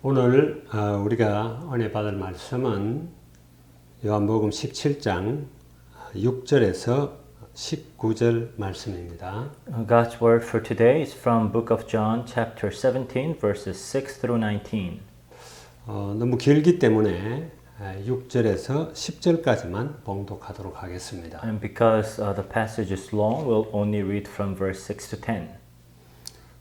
오늘 우리가 은혜 받을 말씀은 요한복음 17장 6절에서 19절 말씀입니다. God's word for today is from Book of John, chapter 17, verses 6 through 19. 너무 길기 때문에 6절에서 10절까지만 봉독하도록 하겠습니다. And because the passage is long, we'll only read from verse 6 to 10.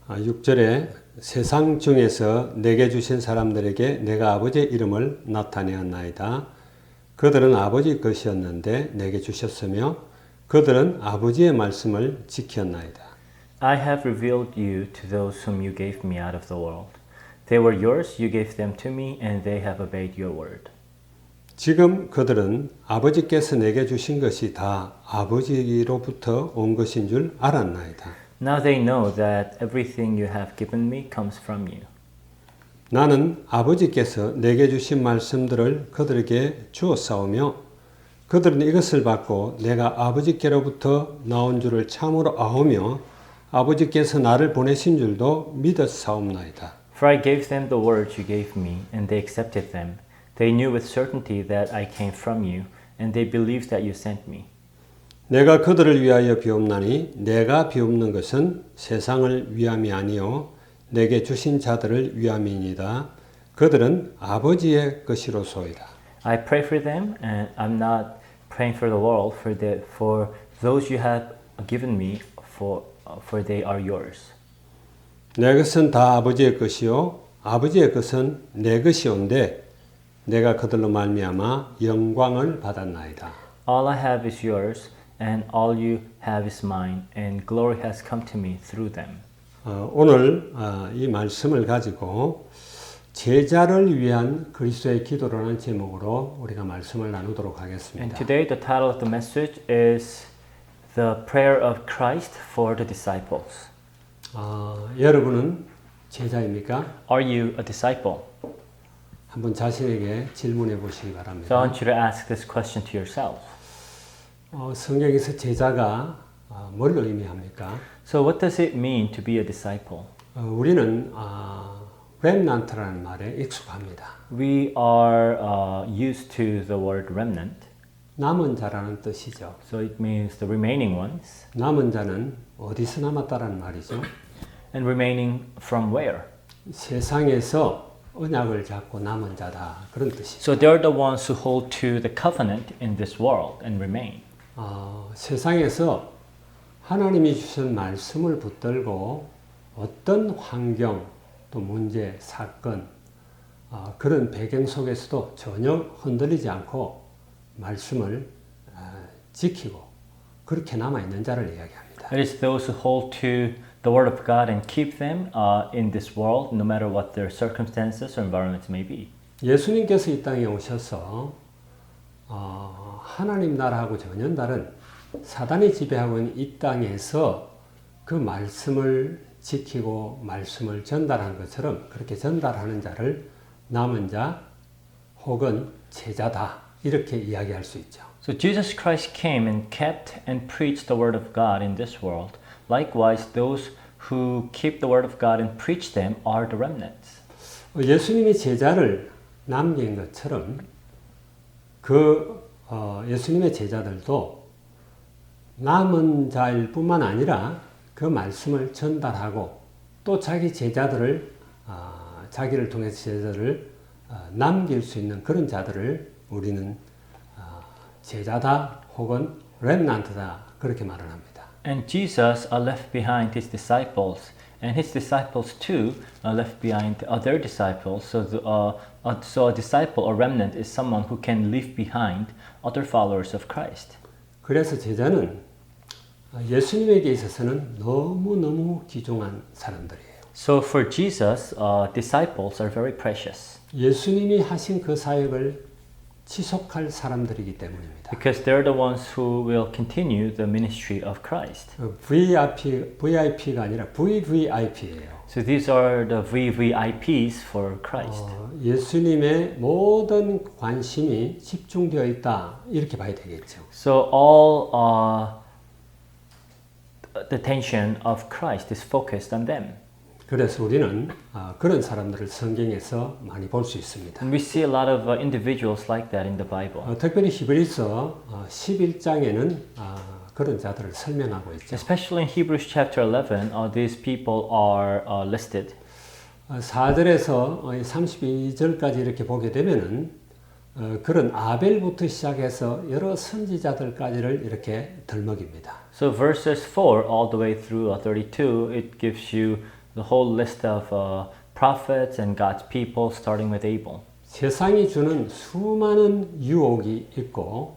6절에 세상 중에서 내게 주신 사람들에게 내가 아버지의 이름을 나타내었나이다. 그들은 아버지 것이었는데 내게 주셨으며 그들은 아버지의 말씀을 지켰나이다. I have revealed you to those whom you gave me out of the world. They were yours, you gave them to me, and they have obeyed your word. 지금 그들은 아버지께서 내게 주신 것이 다 아버지로부터 온 것인 줄 알았나이다. Now they know that everything you have given me comes from you. 나는 아버지께서 내게 주신 말씀들을 그들에게 주었사오며 그들은 이것을 받고 내가 아버지께로부터 나온 줄을 참으로 아오며 아버지께서 나를 보내신 줄도 믿었사옵나이다. For I gave them the words you gave me, and they accepted them. They knew with certainty that I came from you, and they believed that you sent me. 내가 그들을 위하여 비옵나니 내가 비옵는 것은 세상을 위함이 아니요 내게 주신 자들을 위함이니이다. 그들은 아버지의 것이로소이다. I pray for them, and I'm not praying for the world, for those you have given me, for they are yours. 내 것은 다 아버지의 것이요 아버지의 것은 내 것이온데 내가 그들로 말미암아 영광을 받았나이다. All I have is yours, and all you have is mine, and glory has come to me through them. 오늘 이 말씀을 가지고 제자를 위한 그리스도의 기도라는 제목으로 우리가 말씀을 나누도록 And 하겠습니다. today the title of the message is The Prayer of Christ for the Disciples. 여러분은 제자입니까? Are you a disciple? 한번 자신에게 질문해 보시기 So I 바랍니다. want you to ask this question to yourself. 성경에서 제자가 뭘 의미합니까? So what does it mean to be a disciple? 우리는 렘넌트라는 말에 익숙합니다. We are used to the word remnant. 남은 자라는 뜻이죠. So it means the remaining ones. 남은 자는 어디서 남았다라는 말이죠. And remaining from where? 세상에서 언약을 잡고 남은 자다 그런 뜻이죠. So they're the ones who hold to the covenant in this world and remain. 세상에서 하나님이 주신 말씀을 붙들고 어떤 환경 또 문제, 사건 그런 배경 속에서도 전혀 흔들리지 않고 말씀을 지키고 그렇게 남아있는 자를 이야기합니다. It is those who hold to the word of God and keep them in this world, no matter what their circumstances or environments may be. 예수님께서 이 땅에 오셔서 하나님 나라하고 전혀 다른 사단이 지배하고 있는 이 땅에서 그 말씀을 지키고 말씀을 전달한 것처럼 그렇게 전달하는 자를 남은 자 혹은 제자다 이렇게 이야기할 수 있죠. So Jesus Christ came and kept and preached the word of God in this world. Likewise, those who keep the word of God and preach them are the remnants. 예수님이 제자를 남긴 것처럼 예수님의 제자들도 남은 자일 뿐만 아니라 그 말씀을 전달하고 또 자기 제자들을 자기를 통해서 제자들을 남길 수 있는 그런 자들을 우리는 제자다 혹은 렘넌트다 그렇게 말을 합니다. And Jesus left behind his disciples, and his disciples too left behind other disciples. So a disciple or remnant is someone who can leave behind other followers of Christ. 그래서 제자는 예수님에게 있어서는 너무너무 귀중한 사람들이에요. So for Jesus, disciples are very precious. 예수님이 하신 그 사역을 지속할 사람들이기 때문입니다. Because they're the ones who will continue the ministry of Christ. VIP가 아니라 VVIP예요. So these are the VVIPs for Christ. 예수님의 모든 관심이 집중되어 있다 이렇게 봐야 되겠죠. So all the attention of Christ is focused on them. 그래서 우리는 그런 사람들을 성경에서 많이 볼 수 있습니다. And we see a lot of individuals like that in the Bible. 특별히 히브리서 11장에는 그런 자들을 설명하고 있죠. Especially in Hebrews chapter 11, these people are listed. 4절에서 32절까지 이렇게 보게 되면은 그런 아벨부터 시작해서 여러 선지자들까지를 이렇게 들먹입니다. So verses 4 all the way through 32, it gives you the whole list of prophets and God's people, starting with Abel. 세상이 주는 수많은 유혹이 있고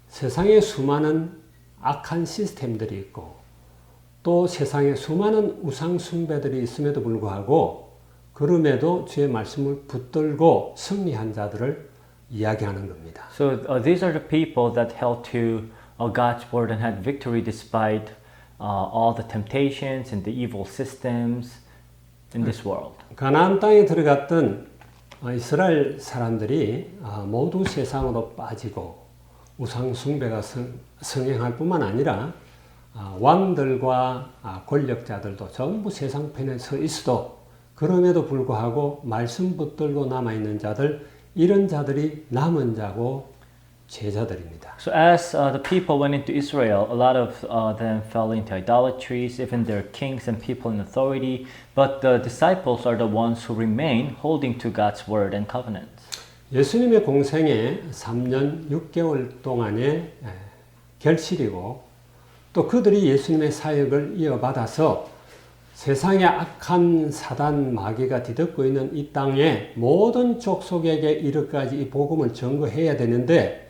세상에 수많은 악한 시스템들이 있고 또 세상에 수많은 우상 숭배들이 있음에도 불구하고 그럼에도 주의 말씀을 붙들고 승리한 자들을 이야기하는 겁니다. So these are the people that held to God's word and had victory despite all the temptations and the evil systems in this world. 가나안 땅에 들어갔던 이스라엘 사람들이 모두 세상으로 빠지고 우상 숭배가 성행할 뿐만 아니라 왕들과 권력자들도 전부 세상 편에 서 있어도 그럼에도 불구하고 말씀 붙들고 남아있는 자들 이런 자들이 남은 자고 제자들입니다. So as the people went into Israel, a lot of them fell into idolatries, even their kings and people in authority. But the disciples are the ones who remain holding to God's word and covenants. 예수님의 공생애 3년 6개월 동안의 결실이고 또 그들이 예수님의 사역을 이어받아서 세상의 악한 사단 마귀가 뒤덮고 있는 이 땅에 모든 족속에게 이르기까지 이 복음을 전거해야 되는데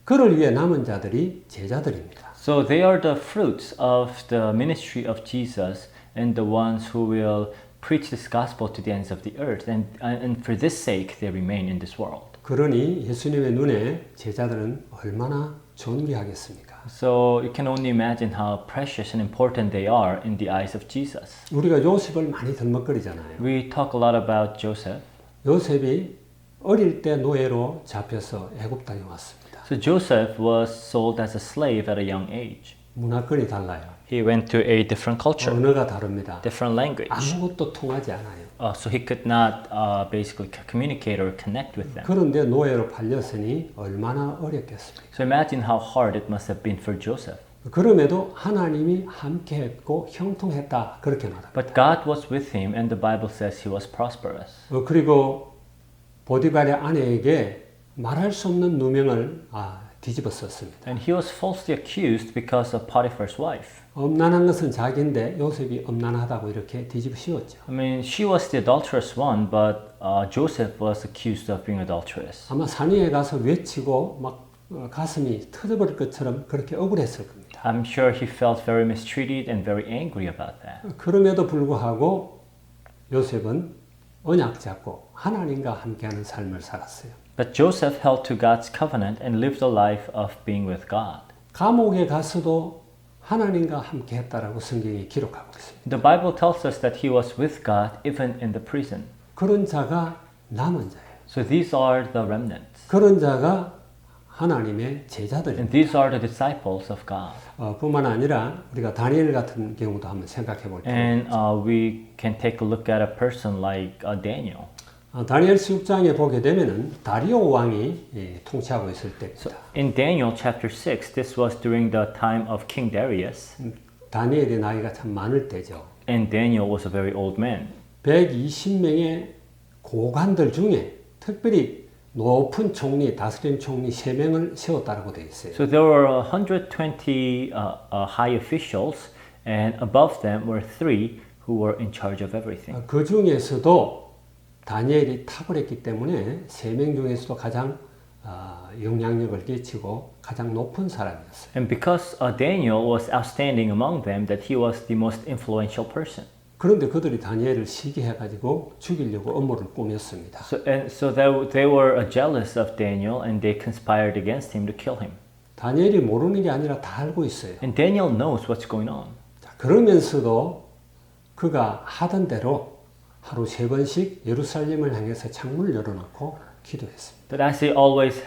그를 위해 남은 자들이 제자들입니다. So they are the fruits of the ministry of Jesus and the ones who will preach this gospel to the ends of the earth. And for this sake they remain in this world. 그러니 예수님의 눈에 제자들은 얼마나 존귀하겠습니까? So you can only imagine how precious and important they are in the eyes of Jesus. 우리가 요셉을 많이 들먹거리잖아요. We talk a lot about Joseph. 요셉이 어릴 때 노예로 잡혀서 애굽 땅에 왔습니다. So Joseph was sold as a slave at a young age. 문화권이 달라요. He went to a different culture, 언어가 다릅니다. different language. 아무것도 통하지 않아요. So he could not basically communicate or connect with them. 그런데 노예로 팔렸으니 얼마나 어렵겠습니까? So imagine how hard it must have been for Joseph. 그럼에도 하나님이 함께했고 형통했다 그렇게 말합니다. But God was with him and the Bible says he was prosperous. 그리고 보디발의 아내에게 말할 수 없는 누명을 뒤집어 썼습니다. And he was falsely accused because of Potiphar's wife. 엄난한 것은 자기인데 요셉이 엄난하다고 이렇게 뒤집어 씌웠죠. I mean, she was the adulterous one, but Joseph was accused of being adulterous. 아마 산 위에 가서 외치고 막 가슴이 터져버릴 것처럼 그렇게 억울했을 겁니다. I'm sure he felt very mistreated and very angry about that. 그럼에도 불구하고 요셉은 언약 잡고 하나님과 함께하는 삶을 살았어요. But Joseph held to God's covenant and lived a life of being with God. 감옥에 가서도 하나님과 함께했다라고 성경이 기록하고 있습니다. The Bible tells us that he was with God even in the prison. 그런 자가 남은 자예요. So these are the remnants. 그런 자가 하나님의 제자들입니다. And these are the disciples of God. 뿐만 아니라 우리가 다니엘 같은 경우도 한번 생각해 볼게요. And we can take a look at a person like Daniel. 다니엘 6장에 보게 되면은 다리오 왕이 통치하고 있을 때입니다. In Daniel chapter 6, this was during the time of King Darius. 다니엘의 나이가 참 많을 때죠. And Daniel was a very old man. 120명의 고관들 중에 특별히 높은 총리, 다스림 총리 3명을 세웠다고 되어 있어요. So there were 120 high officials, and above them were 3 who were in charge of everything. 그 중에서도 다니엘이 탁월했기 때문에 3명 중에서도 가장 영향력을 끼치고 가장 높은 사람이었어요. And because Daniel was outstanding among them, that he was the most influential person. 그런데 그들이 다니엘을 시기해가지고 죽이려고 음모를 꾸몄습니다. So they were jealous of Daniel, and they conspired against him to kill him. 다니엘이 모르는 게 아니라 다 알고 있어요. And Daniel knows what's going on. 그러면서도 그가 하던 대로 하루 3번씩 예루살렘을 향해서 창문을 열어놓고 기도했습니다. But as he always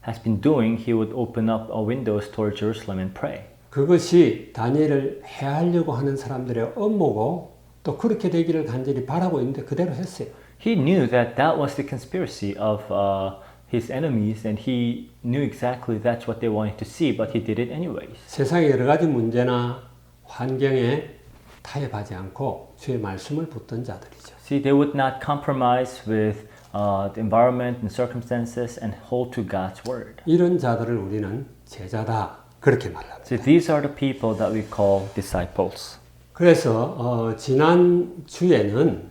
has been doing, he would open up windows toward Jerusalem and pray. 그것이 다니엘을 해하려고 하는 사람들의 음모고 또 그렇게 되기를 간절히 바라고 있는데 그대로 했어요. He knew that that was the conspiracy of his enemies, and he knew exactly that's what they wanted to see, but he did it anyways. 세상의 여러 가지 문제나 환경에 타협하지 않고 주의 말씀을 붙든 자들이죠. See, they would not compromise with the environment and circumstances and hold to God's word. 이런 자들을 우리는 제자다 그렇게 말합니다. So these are the people that we call disciples. 그래서 지난 주에는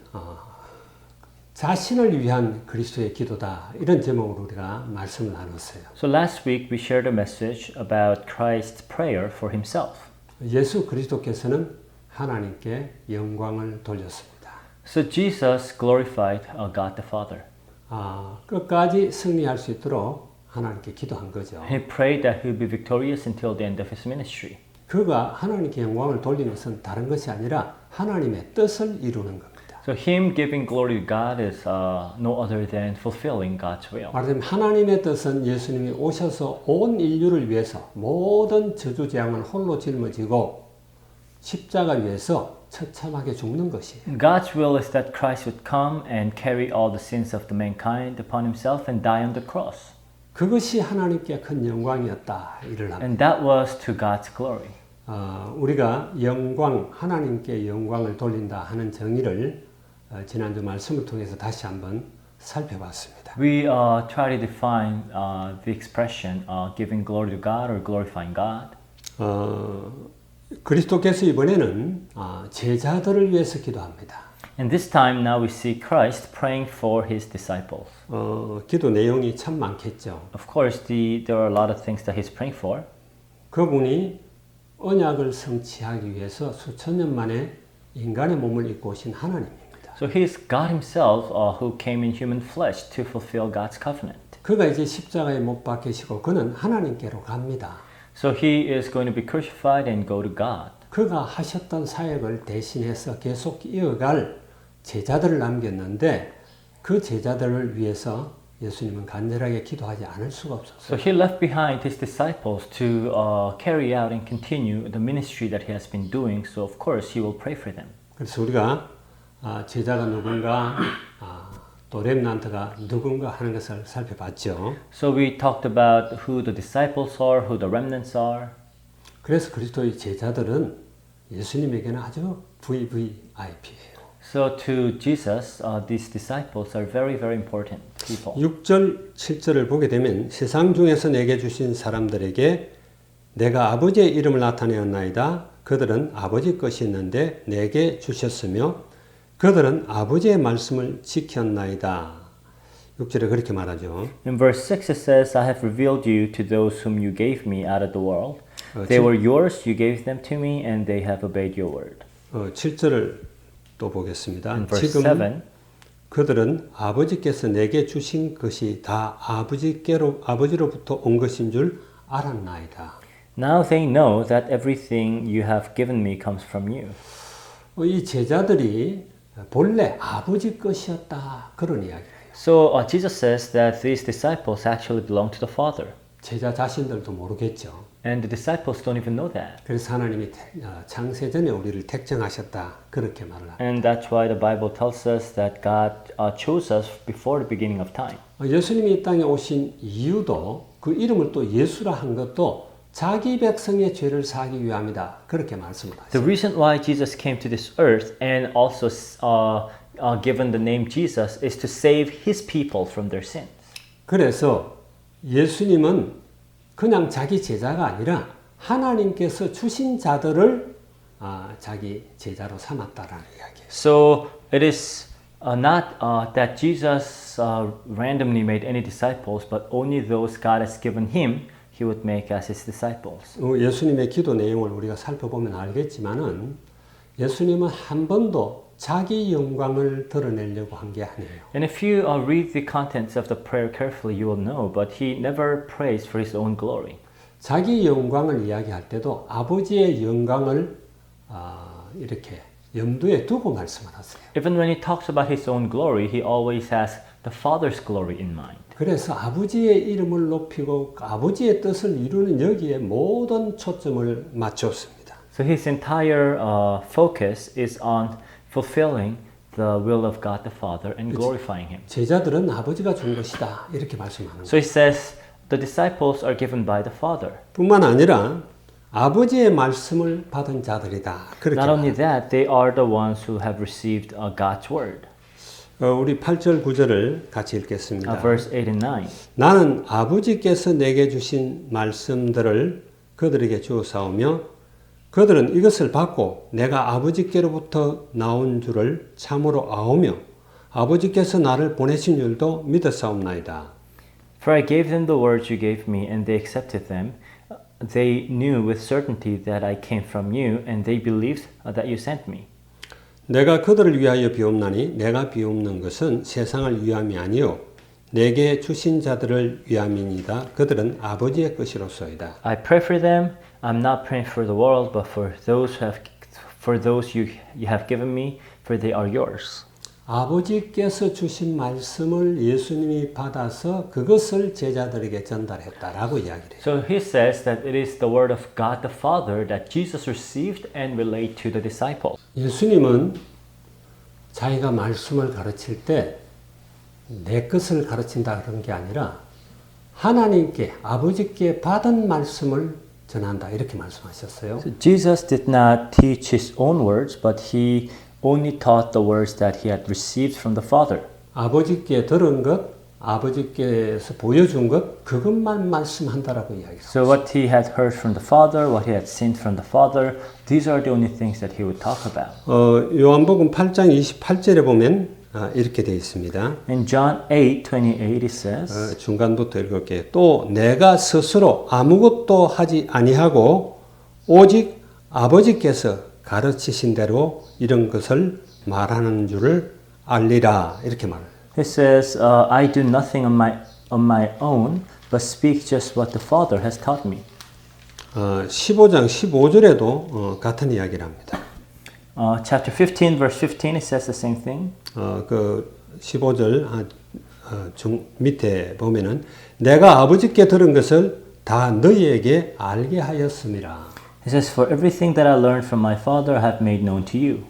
자신을 위한 그리스도의 기도다 이런 제목으로 우리가 말씀을 나눴어요. So last week we shared a message about Christ's prayer for himself. 예수 그리스도께서는 하나님께 영광을 돌렸습니다. So Jesus glorified God the Father. 끝까지 승리할 수 있도록 하나님께 기도한 거죠. He prayed that he would be victorious until the end of his ministry. 그가 하나님께 영광을 돌리는 것은 다른 것이 아니라 하나님의 뜻을 이루는 겁니다. So him giving glory to God is no other than fulfilling God's will. 말하자면 하나님의 뜻은 예수님이 오셔서 온 인류를 위해서 모든 저주 재앙을 홀로 짊어지고 십자가 위에서 처참하게 죽는 것이에요. God's will is that Christ would come and carry all the sins of the mankind upon himself and die on the cross. 그것이 하나님께 큰 영광이었다 이를 합니다. And that was to God's glory. 우리가 영광, 하나님께 영광을 돌린다 하는 정의를 지난주 말씀을 통해서 다시 한번 살펴봤습니다. We try to define the expression giving glory to God or glorifying God. 그리스도께서 이번에는 제자들을 위해서 기도합니다. And this time now we see Christ praying for his disciples. 기도 내용이 참 많겠죠. Of course, there are a lot of things that he's praying for. 그분이 언약을 성취하기 위해서 수천 년 만에 인간의 몸을 입고 오신 하나님입니다. So he's God himself who came in human flesh to fulfill God's covenant. 그가 이제 십자가에 못 박히시고 그는 하나님께로 갑니다. So he is going to be crucified and go to God. 그가 하셨던 사역을 대신해서 계속 이어갈 제자들을 남겼는데 그 제자들을 위해서 예수님은 간절하게 기도하지 않을 수가 So 없었어요. he left behind his disciples to carry out and continue the ministry that he has been doing. So of course he will pray for them. 그래서 우리가 제자가 누군가 또 렘넌트가 누군가 하는 것을 살펴봤죠. So we talked about who the disciples are, who the remnants are. 그래서 그리스도의 제자들은 예수님에게는 아주 VVIP예요. So to Jesus, these disciples are very, very important people. 6절, 7절을 보게 되면 세상 중에서 내게 주신 사람들에게 내가 아버지의 이름을 나타내었나이다. 그들은 아버지 것이 있는데 내게 주셨으며 그들은 아버지의 말씀을 지켰나이다. 6절에 그렇게 말하죠. In verse 6 it says, I have revealed you to those whom you gave me out of the world. They were yours, you gave them to me, and they have obeyed your word. 7절을 또 보겠습니다. In verse 지금 7, 그들은 아버지께서 내게 주신 것이 다 아버지로부터 온 것인 줄 알았나이다. now they know that everything you have given me comes from you. 이 제자들이 본래 아버지 것이었다 그런 이야기예요. So Jesus says that these disciples actually belong to the Father. 제자 자신들도 모르겠죠. And the disciples don't even know that. 그래서 하나님이 창세전에 우리를 택정하셨다 그렇게 말을 합니다. And that's why the Bible tells us that God chose us before the beginning of time. 예수님이 이 땅에 오신 이유도 그 이름을 또 예수라 한 것도 자기 백성의 죄를 사하기 위함이다 그렇게 말씀을 하죠. The reason why Jesus came to this earth and also given the name Jesus is to save his people from their sins. 그래서 예수님은 그냥 자기 제자가 아니라 하나님께서 주신 자들을 자기 제자로 삼았다라는 이야기예요. So it is not that Jesus randomly made any disciples, but only those God has given him, he would make as his disciples. 예수님의 기도 내용을 우리가 살펴보면 알겠지만은 예수님은 한 번도 자기 영광을 드러내려고 한 게 아니에요. And if you read the contents of the prayer carefully, you will know, but he never prays for his own glory. 자기 영광을 이야기할 때도 아버지의 영광을 이렇게 염두에 두고 말씀을 하세요. Even when he talks about his own glory, he always has the Father's glory in mind. 그래서 아버지의 이름을 높이고 아버지의 뜻을 이루는 여기에 모든 초점을 맞췄습니다. So his entire focus is on fulfilling the will of God the Father and glorifying Him. 제자들은 아버지가 준 것이다 이렇게 말씀하는 So he says the disciples are given by the Father. 뿐만 아니라 아버지의 말씀을 받은 자들이다. 그렇게 Not only that, they are the ones who have received God's word. 우리 8절 9절을 같이 읽겠습니다. Verse 8 and 9. 나는 아버지께서 내게 주신 말씀들을 그들에게 주었사오며 그들은 이것을 받고 내가 아버지께로부터 나온 줄을 참으로 아오며 아버지께서 나를 보내신 줄도 믿었사옵나이다. For I gave them the words you gave me, and they accepted them. They knew with certainty that I came from you, and they believed that you sent me. 내가 그들을 위하여 비옵나니 내가 비옵는 것은 세상을 위함이 아니요 내게 주신 자들을 위함이니이다. 그들은 아버지의 것이로소이다. I pray for them. I'm not praying for the world, but for those you have given me, for they are yours. 아버지께서 주신 말씀을 예수님이 받아서 그것을 제자들에게 전달했다라고 이야기를 해요. So he says that it is the word of God the Father that Jesus received and relayed to the disciples. 예수님은 자기가 말씀을 가르칠 때 내 것을 가르친다 그런 게 아니라 하나님께 아버지께 받은 말씀을 전한다 이렇게 말씀하셨어요. So Jesus did not teach his own words, but he only taught the words that he had received from the Father. 아버지께 들은 것, 아버지께서 보여준 것 그것만 말씀한다라고 이야기했어요. So what he had heard from the Father, what he had seen from the Father, these are the only things that he would talk about. 요한복음 8장 28절에 보면 이렇게 되어 있습니다. In John 8:28 it says, 중간부터 읽을게요. 또 내가 스스로 아무것도 하지 아니하고 오직 아버지께서 가르치신 대로 이런 것을 말하는 줄을 알리라 이렇게 말해요. It says, I do nothing on my own, but speak just what the Father has taught me. 15장 15절에도 같은 이야기를 합니다. Chapter 15, verse 15, it says the same thing. 그 15절 밑에 보면은 내가 아버지께 들은 것을 다 너희에게 알게 하였음이라. It says, for everything that I learned from my Father I have made known to you.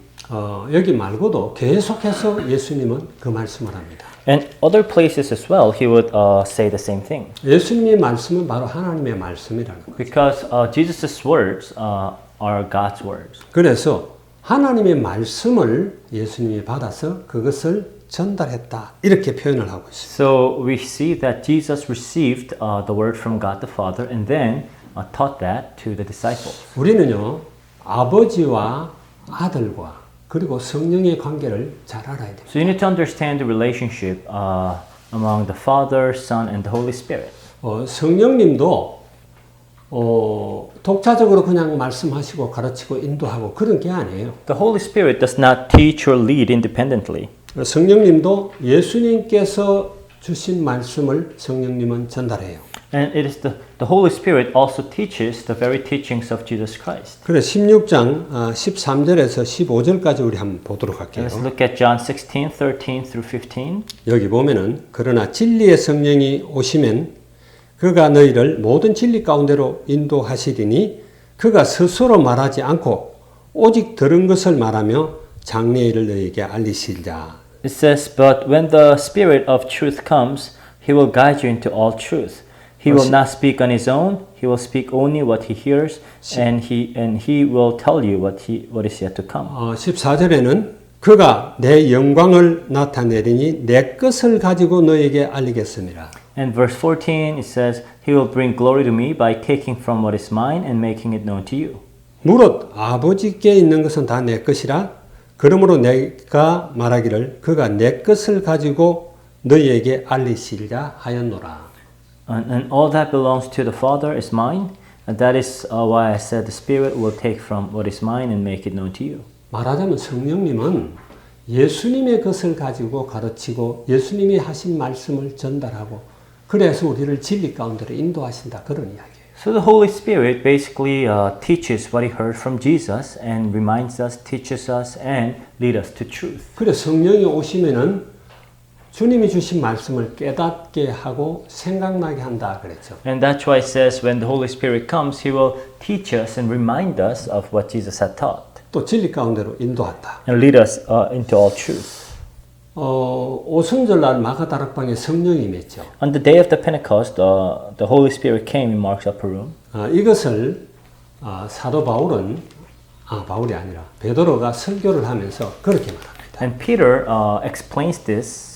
여기 말고도 계속해서 예수님은 그 말씀을 합니다. And other places as well, he would say the same thing. 예수님의 말씀은 바로 하나님의 말씀이라는 거예요. Because Jesus' words are God's words. 그래서 하나님의 말씀을 예수님이 받아서 그것을 전달했다. 이렇게 표현을 하고 있어요. So we see that Jesus received the word from God the Father and then taught that to the disciples. 우리는요, 아버지와 아들과 그리고 성령의 관계를 잘 알아야 돼요. So you need to understand the relationship among the Father, Son, and the Holy Spirit. 성령님도 독자적으로 그냥 말씀하시고 가르치고 인도하고 그런 게 아니에요. The Holy Spirit does not teach or lead independently. 성령님도 예수님께서 주신 말씀을 성령님은 전달해요. And it is the Holy Spirit also teaches the very teachings of Jesus Christ. 그래 16장 13절에서 15절까지 우리 한번 보도록 할게요. Let's look at John 16, 13 through 15. 여기 보면은 그러나 진리의 성령이 오시면 그가 너희를 모든 진리 가운데로 인도하시리니 그가 스스로 말하지 않고 오직 들은 것을 말하며 장래일을 너희에게 알리시리라. It says, but when the Spirit of truth comes, he will guide you into all truth. He will not speak on his own. He will speak only what he hears, and he will tell you what is yet to come. 14절에는 그가 내 영광을 나타내리니 내 것을 가지고 너에게 알리겠습니다. And verse 14 it says, he will bring glory to me by taking from what is mine and making it known to you. 무릇 아버지께 있는 것은 다 내 것이라. 그러므로 내가 말하기를 그가 내 것을 가지고 너희에게 알리시리라 하였노라. And all that belongs to the Father is mine, and that is why I said the Spirit will take from what is mine and make it known to you. 말하자면 성령님은 예수님의 것을 가지고 가르치고 예수님이 하신 말씀을 전달하고 그래서 우리를 진리 가운데로 인도하신다 그런 이야기예요. So the Holy Spirit basically teaches what he heard from Jesus and reminds us, teaches us, and lead us to truth. 그래 성령이 오시면은 주님이 주신 말씀을 깨닫게 하고 생각나게 한다 그랬죠. And that's why it says when the Holy Spirit comes, He will teach us and remind us of what Jesus had taught 또 진리 가운데로 인도한다. and lead us into all truth. 오순절날 마가다락방에 성령이 임했죠. On the day of the Pentecost, the Holy Spirit came in Mark's upper room. 이것을 사도 바울이 아니라 베드로가 설교를 하면서 그렇게 말합니다. And Peter explains this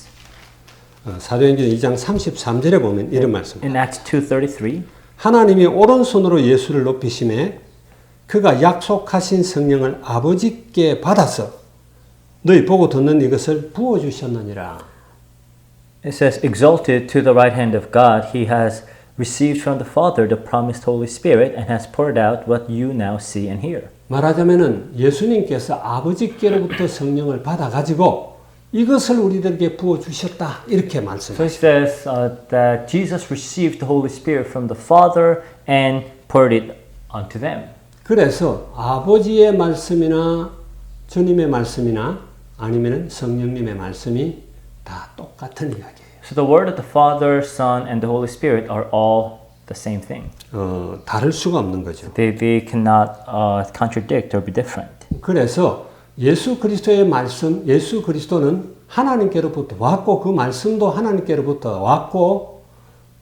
사도행전 2장 33절에 보면 이런 말씀. in Acts 2:33. 하나님이 오른손으로 예수를 높이심에 그가 약속하신 성령을 아버지께 받아서 너희 보고 듣는 이것을 부어주셨느니라. It says, exalted to the right hand of God, He has received from the Father the promised Holy Spirit and has poured out what you now see and hear. 말하자면은 예수님께서 아버지께로부터 성령을 받아가지고 이것을 우리들에게 부어주셨다 이렇게 So 말씀해요. it says that Jesus received the Holy Spirit from the Father and poured it onto them. 그래서 아버지의 말씀이나 주님의 말씀이나 아니면 성령님의 말씀이 다 똑같은 이야기예요. So the word of the Father, Son, and the Holy Spirit are all the same thing. 다를 수가 없는 거죠. They cannot contradict or be different. 그래서 예수 그리스도의 말씀, 예수 그리스도는 하나님께로부터 왔고 그 말씀도 하나님께로부터 왔고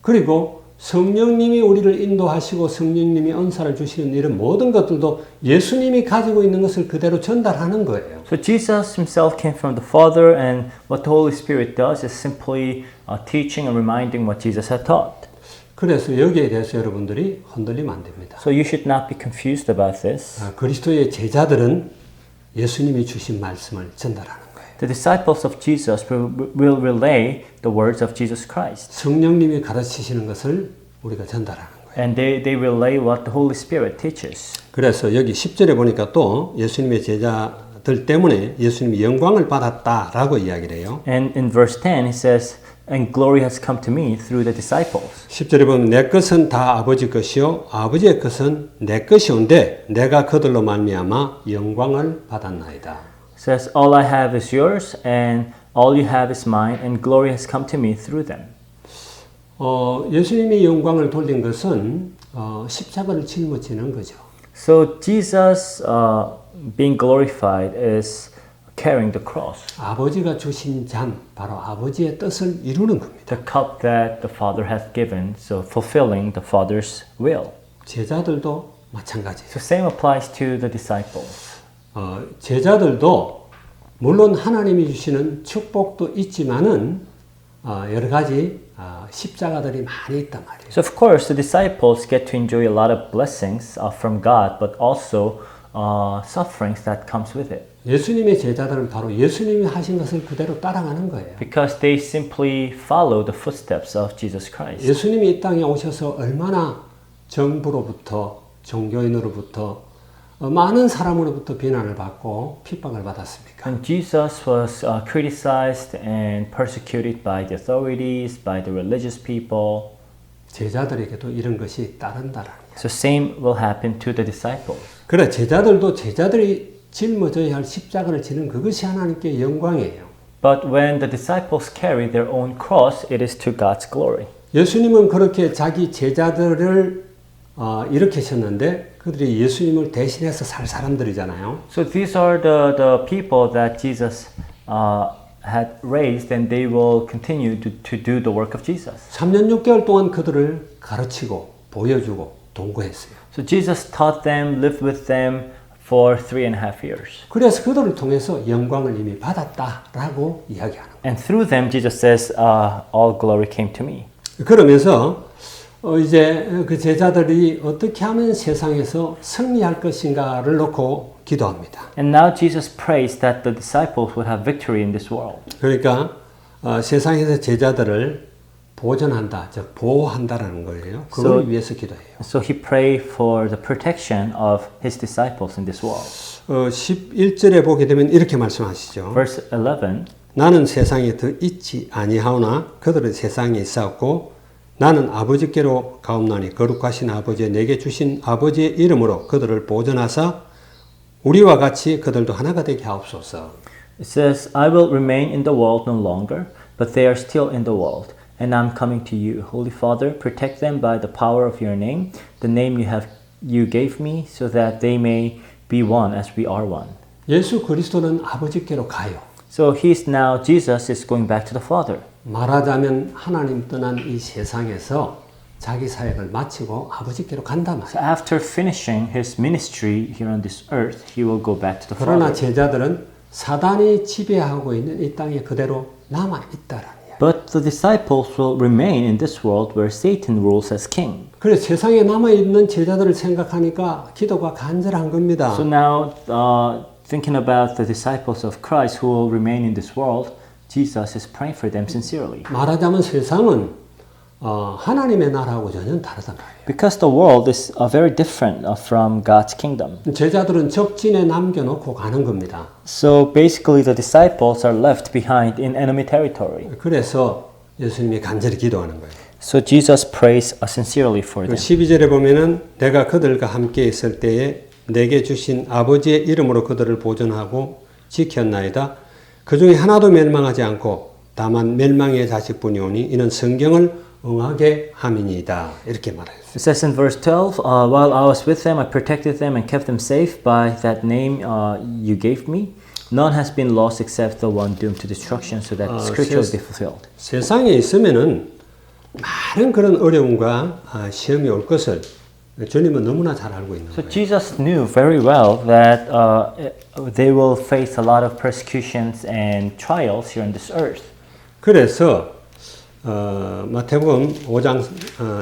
그리고 성령님이 우리를 인도하시고 성령님이 은사를 주시는 이런 모든 것들도 예수님이 가지고 있는 것을 그대로 전달하는 거예요. So Jesus himself came from the Father, and what the Holy Spirit does is simply teaching and reminding what Jesus had taught. 그래서 여기에 대해서 여러분들이 흔들리면 안 됩니다. So you should not be confused about this. 그리스도의 제자들은 예수님이 주신 말씀을 전달하는 거예요. The disciples of Jesus will relay the words of Jesus Christ. 성령님이 가르치시는 것을 우리가 전달하는 거예요. And they relay what the Holy Spirit teaches. 그래서 여기 10절에 보니까 또 예수님의 제자들 때문에 예수님이 영광을 받았다라고 이야기를 해요. And in verse 10 it says, and glory has come to me through the disciples. 10절에 보면 내 것은 다 아버지 것이요 아버지의 것은 내 것이온데 내가 그들로 말미암아 영광을 받았나이다. It says, all I have is yours and all you have is mine and glory has come to me through them. 예수님이 영광을 돌린 것은 십자가를 짊어지는 거죠. So Jesus being glorified is carrying the cross. 아버지가 주신 잔, 바로 아버지의 뜻을 이루는 겁니다. The cup that the Father hath given, so fulfilling the Father's will. 제자들도 마찬가지예요. So same applies to the disciples. 제자들도 물론 하나님이 주시는 축복도 있지만은 여러 가지 십자가들이 많이 있단 말이에요. So of course the disciples get to enjoy a lot of blessings from God, but also sufferings that comes with it. 예수님의 제자들은 바로 예수님이 하신 것을 그대로 따라가는 거예요. Because they simply follow the footsteps of Jesus Christ. 예수님이 이 땅에 오셔서 얼마나 정부로부터 종교인으로부터 많은 사람으로부터 비난을 받고 핍박을 받았습니까? And Jesus was criticized and persecuted by the authorities, by the religious people. 제자들에게도 이런 것이 따른다라는 거예요. So same will happen to the disciples. 그래 제자들도 제자들이 짊어져야 할 십자가를 지는 그것이 하나님께 영광이에요. But when the disciples carry their own cross, it is to God's glory. 예수님은 그렇게 자기 제자들을 일으키셨는데 그들이 예수님을 대신해서 살 사람들이잖아요. So these are the people that Jesus had raised, and they will continue to do the work of Jesus. 3년 6개월 동안 그들을 가르치고 보여주고 동거했어요. So Jesus taught them, lived with them for 3.5 years. 그래서 그들을 통해서 영광을 이미 받았다라고 이야기하는 거예요. And through them, Jesus says, all glory came to me. 그러면서 이제 그 제자들이 어떻게 하면 세상에서 승리할 것인가를 놓고 기도합니다. And now Jesus prays that the disciples would have victory in this world. 그러니까 세상에서 제자들을 보존한다, 즉 보호한다라는 거예요. 그걸 위해서 기도해요. So he prayed for the protection of his disciples in this world. 11절에 보게 되면 이렇게 말씀하시죠. Verse 11. 나는 세상에 더 있지 아니하오나 그들은 세상에 있사옵고 나는 아버지께로 가옵나니 거룩하신 아버지 내게 주신 아버지의 이름으로 그들을 보존하사 우리와 같이 그들도 하나가 되게 하옵소서. It says, I will remain in the world no longer, but they are still in the world, and I'm coming to you. Holy Father, protect them by the power of your name, the name you gave me, so that they may be one as we are one. 예수 그리스도는 아버지께로 가요. So Jesus is going back to the Father. 말하자면 하나님 떠난 이 세상에서 자기 사역을 마치고 아버지께로 간다 So 말이에요. after finishing his ministry here on this earth, he will go back to the 그러나 Father. 제자들은 사단이 지배하고 있는 이 땅에 그대로 남아 있다라는 이야기. But the disciples will remain in this world where Satan rules as king. 그래 세상에 남아 있는 제자들을 생각하니까 기도가 간절한 겁니다. So now, thinking about the disciples of Christ who will remain in this world, Jesus is praying for them sincerely. 말하자면 세상은 하나님의 나라하고 전혀 다르단 말이에요. Because the world is very different from God's kingdom. 제자들은 적진에 남겨놓고 가는 겁니다. So basically the disciples are left behind in enemy territory. 그래서 예수님이 간절히 기도하는 거예요. So Jesus prays sincerely for them. 12절에 보면은 내가 그들과 함께 있을 때에 내게 주신 아버지의 이름으로 그들을 보존하고 지켰나이다. 그 중에 하나도 멸망하지 않고 다만 멸망의 자식뿐이오니 이는 성경을 응하게 함이니이다. 이렇게 말해요. It says in verse 12, while I was with them, I protected them and kept them safe by that name you gave me. None has been lost except the one doomed to destruction, so that the scripture will be fulfilled. 세상에 있으면은 많은 그런 어려움과 시험이 올 것을 주님은 너무나 잘 알고 있는 So 거예요. Jesus knew very well that they will face a lot of persecutions and trials here on this earth. 그래서 마태복음 5장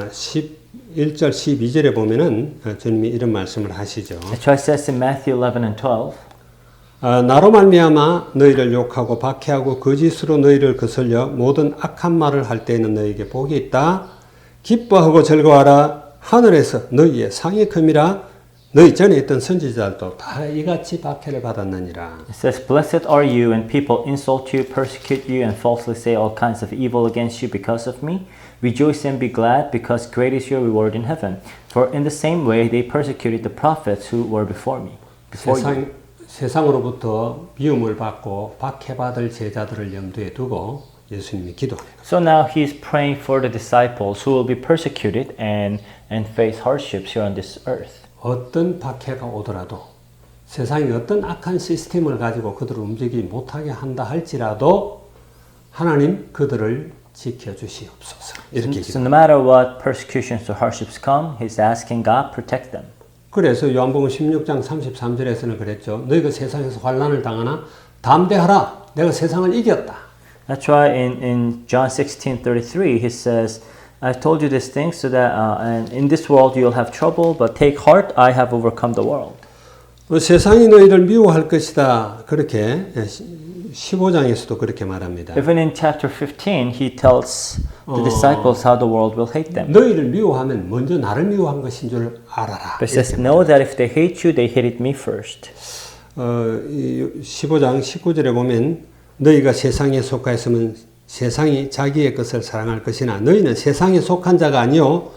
11절 12절에 보면은 주님이 이런 말씀을 하시죠. That's why it says in Matthew 11 and 12, 나로 말미암아 너희를 욕하고 박해하고 거짓으로 너희를 거슬려 모든 악한 말을 할 때에는 너희에게 복이 있다. 기뻐하고 즐거워하라. 하늘에서 너희의 상이 큼이라. 너희 전에 있던 선지자들도 다 이같이 박해를 받았느니라. it says, Blessed are you when people insult you, persecute you, and falsely say all kinds of evil against you because of me. Rejoice and be glad, because great is your reward in heaven. For in the same way they persecuted the prophets who were before you. 세상으로부터 미움을 받고 박해받을 제자들을 염두에 두고 예수님이 기도합니다. So now he's praying for the disciples who will be persecuted and face hardships here on this earth. 어떤 박해가 오더라도 세상이 어떤 악한 시스템을 가지고 그들을 움직이지 못하게 한다 할지라도 하나님 그들을 지켜주시옵소서. 이렇게 So 기도. no matter what persecutions or hardships come, he's asking God protect them. 그래서 요한복음 16장 33절에서는 그랬죠. 너희가 세상에서 환난을 당하나 담대하라. 내가 세상을 이겼다. That's why in John 16:33 he says, I've told you these things so that and in this world you'll have trouble, but take heart, I have overcome the world. 세상이 너희를 미워할 것이다. 그렇게 15장에서도 그렇게 말합니다. Even in chapter 15, he tells the disciples how the world will hate them. 너희를 미워하면 먼저 나를 미워한 것인 줄 알아라. But it says, know that if they hate you, they hated me first. 15장 19절에 보면 너희가 세상에 속하였으면 세상이 자기의 것을 사랑할 것이나 너희는 세상에 속한 자가 아니요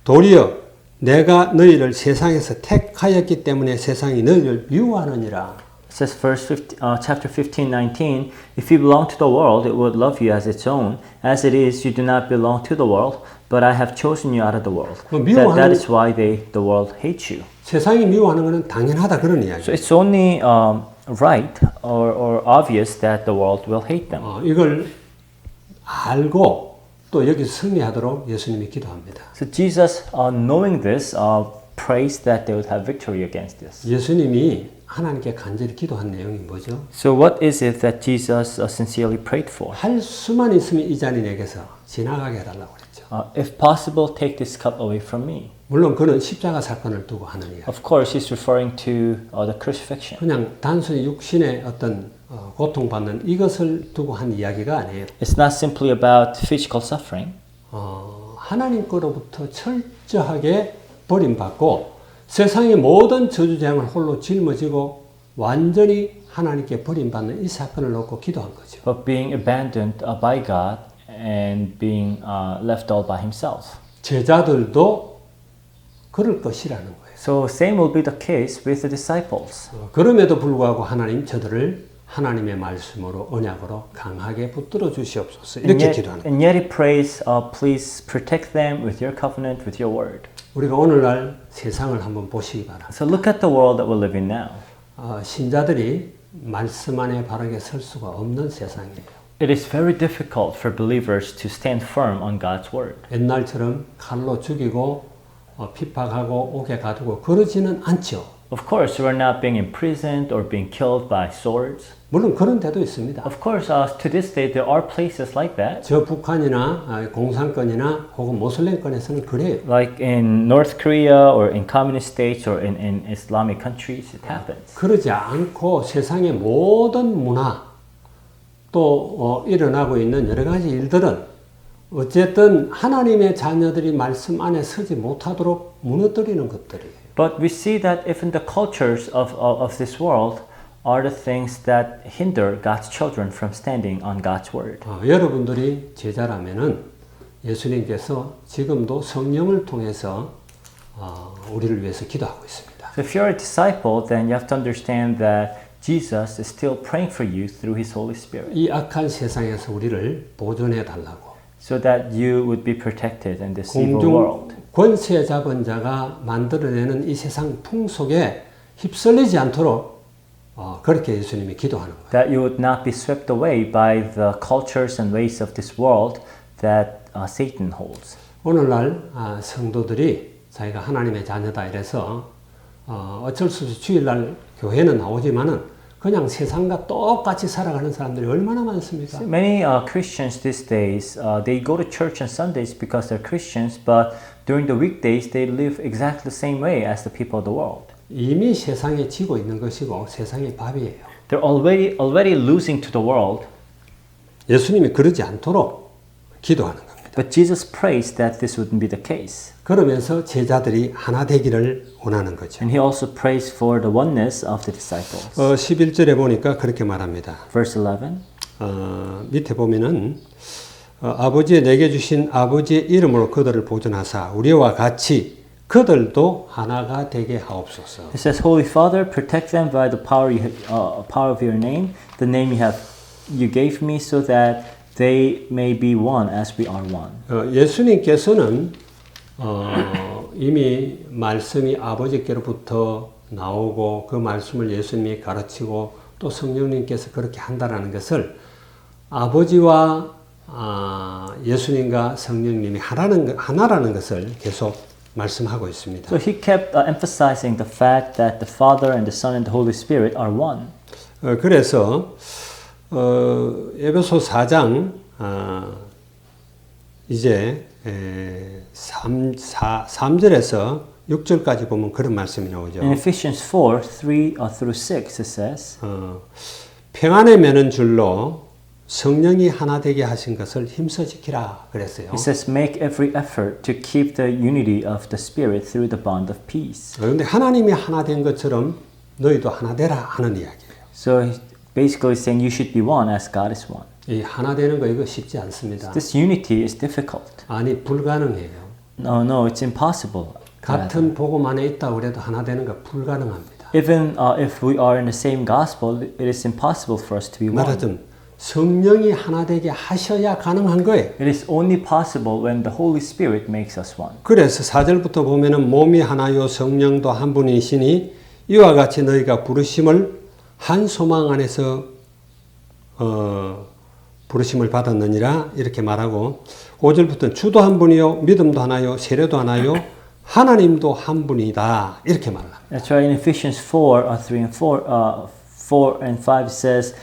도리어 내가 너희를 세상에서 택하였기 때문에 세상이 너희를 미워하느니라. It says chapter 15:19, if you belong to the world, it would love you as its own. As it is, you do not belong to the world, but I have chosen you out of the world. That is why the world hates you. 세상이 미워하는 것은 당연하다 그런 이야기. So it's only right or obvious that the world will hate them. 이걸 알고 또 여기서 승리하도록 예수님이 기도합니다. So Jesus, knowing this, prays that they would have victory against this. 예수님이 하나님께 간절히 기도한 내용이 뭐죠? So what is it that Jesus sincerely prayed for? 할 수만 있으면 이 잔이 내게서 지나가게 해달라고 그랬죠. If possible, take this cup away from me. 물론 그는 십자가 사건을 두고 하는 이야기. Of course, he's referring to the crucifixion. 그냥 단순히 육신의 어떤 고통받는 이것을 두고 한 이야기가 아니에요. It's not simply about physical suffering. 하나님 거로부터 철저하게 버림받고 세상의 모든 저주재앙을 홀로 짊어지고 완전히 하나님께 버림받는 이 사건을 놓고 기도한 거죠. But being abandoned by God and being left all by himself. 제자들도 그럴 것이라는 거예요. So same will be the case with the disciples. 그럼에도 불구하고 하나님 저들을 하나님의 말씀으로 언약으로 강하게 붙들어 주시옵소서. And 이렇게 yet, 기도하는 거예요. and yet he prays, please protect them with your covenant, with your word. 우리가 오늘날 세상을 한번 보시기 바랍니다. So look at the world that we're living now. 신자들이 말씀 안에 바르게 설 수가 없는 세상이에요. It is very difficult for believers to stand firm on God's word. 옛날처럼 칼로 죽이고 핍박하고 옥에 가두고 그러지는 않죠. Of course, we're not being imprisoned or being killed by swords. 물론 그런 데도 있습니다. Of course, to this day, there are places like that. 저 북한이나 공산권이나 혹은 모슬렘권에서는 그래요. Like in North Korea or in communist states or in Islamic countries, it happens. 그러지 않고 세상의 모든 문화 또 일어나고 있는 여러 가지 일들은 어쨌든 하나님의 자녀들이 말씀 안에 서지 못하도록 무너뜨리는 것들이에요. But we see that even the cultures of this world are the things that hinder God's children from standing on God's word. 여러분들이 제자라면은 예수님께서 지금도 성령을 통해서 우리를 위해서 기도하고 있습니다. So if you're a disciple, then you have to understand that Jesus is still praying for you through His Holy Spirit, 이 악한 세상에서 우리를 보존해 달라고. so that you would be protected in this evil world. 공중 권세 잡은 자가 만들어내는 이 세상 풍속에 휩쓸리지 않도록 그렇게 예수님이 기도하는 거예요. That you would not be swept away by the cultures and ways of this world that Satan holds. 오늘날 성도들이 자기가 하나님의 자녀다 이래서 어쩔 수 없이 주일날 교회는 나오지만은 그냥 세상과 똑같이 살아가는 사람들이 얼마나 많습니까? Many Christians these days, they go to church on Sundays because they're Christians, but during the weekdays they live exactly the same way as the people of the world. 이미 세상에 지고 있는 것이고 세상의 밥이에요. They're already losing to the world. 예수님이 그러지 않도록 기도하는 겁니다. But Jesus prays that this wouldn't be the case. 그러면서 제자들이 하나 되기를 원하는 거죠. And he also prays for the oneness of the disciples. 11절에 보니까 그렇게 말합니다. Verse 11. 밑에 보면은 아버지의 내게 주신 아버지의 이름으로 그들을 보존하사 우리와 같이 그들도 하나가 되게 하옵소서. It says, Holy Father, protect them by the power of your name, the name you gave me, so that they may be one as we are one. 예수님께서는 이미 말씀이 아버지께로부터 나오고 그 말씀을 예수님이 가르치고 또 성령님께서 그렇게 한다라는 것을 아버지와 예수님과 성령님이 하나라는 것을 계속 말씀하고 있습니다. So he kept emphasizing the fact that the Father and the Son and the Holy Spirit are one. 그래서 에베소 4장 이제 3절에서 6절까지 보면 그런 말씀이 나오죠. In Ephesians 4, 3 through 6, it says, 평안에 매는 줄로 성령이 하나 되게 하신 것을 힘써 지키라 그랬어요. it says, make every effort to keep the unity of the Spirit through the bond of peace. 그런데 하나님이 하나 된 것처럼 너희도 하나 되라 하는 이야기예요. So basically saying you should be one as God is one. 이 하나 되는 거 이거 쉽지 않습니다. This unity is difficult. 아니 불가능해요. No, it's impossible. 같은 복음 안에 있다고 그래도 하나 되는 거 불가능합니다. Even if we are in the same gospel, it is impossible for us to be one. 말하자면 성령이 하나 되게 하셔야 가능한 거예요. It is only possible when the Holy Spirit makes us one. 그래서 4절부터 보면은 몸이 하나요 성령도 한 분이시니 이와 같이 너희가 부르심을 한 소망 안에서 부르심을 받았느니라 이렇게 말하고 5절부터 주도 한 분이요 믿음도 하나요 세례도 하나요 하나님도 한 분이다 이렇게 말합니다. That's right. In Ephesians 4, 3 and 4 and 5 says,